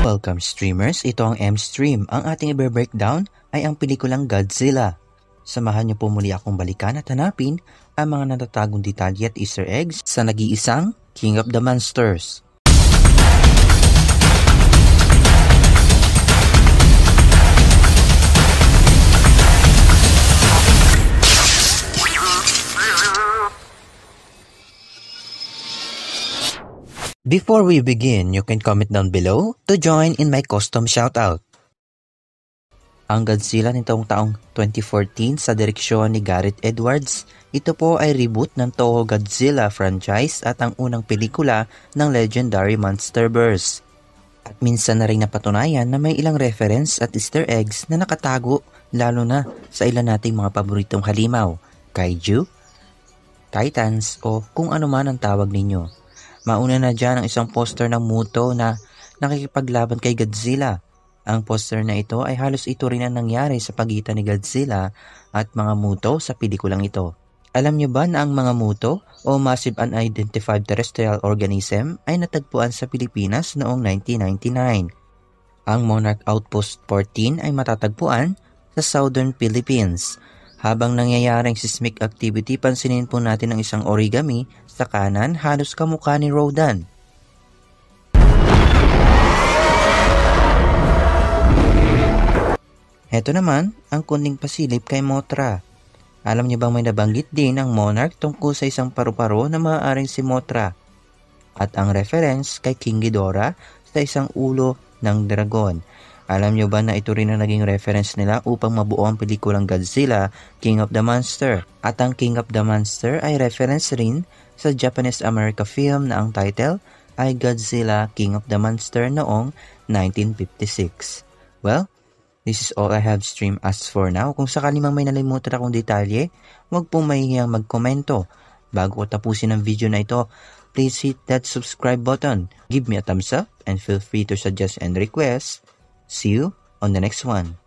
Welcome streamers, ito ang M-Stream. Ang ating i-breakdown ay ang pelikulang Godzilla. Samahan niyo po muli akong balikan at hanapin ang mga natatagong detalye at Easter eggs sa nag-iisang King of the Monsters. Before we begin, you can comment down below to join in my custom shoutout. Ang Godzilla nitong taong 2014 sa direksyon ni Gareth Edwards, ito po ay reboot ng Toho Godzilla franchise at ang unang pelikula ng legendary Monsterverse. At minsan na rin napatunayan na may ilang reference at Easter eggs na nakatago lalo na sa ilan nating mga paboritong halimaw, kaiju, titans o kung ano man ang tawag ninyo. Mauna na dyan ang isang poster ng Muto na nakikipaglaban kay Godzilla. Ang poster na ito ay halos ito rin ang nangyari sa pagitan ni Godzilla at mga Muto sa pelikulang ito. Alam nyo ba na ang mga Muto o Massive Unidentified Terrestrial Organism ay natagpuan sa Pilipinas noong 1999? Ang Monarch Outpost 14 ay matatagpuan sa Southern Philippines. Habang nangyayaring seismic activity, pansinin po natin ang isang origami sa kanan, halos kamukha ni Rodan. Heto naman ang kunting pasilip kay Mothra. Alam niyo bang may nabanggit din ang Monarch tungkol sa isang paru-paro na maaaring si Mothra? At ang reference kay King Ghidorah sa isang ulo ng dragon. Alam nyo ba na ito rin ang naging reference nila upang mabuo ang pelikulang Godzilla, King of the Monster? At ang King of the Monster ay reference rin sa Japanese America film na ang title ay Godzilla, King of the Monster noong 1956. Well, this is all I have stream as for now. Kung sakali mang may nalimutan akong detalye, huwag pong mahihiyang magkomento. Bago ko tapusin ang video na ito, please hit that subscribe button, give me a thumbs up, and feel free to suggest and request. See you on the next one.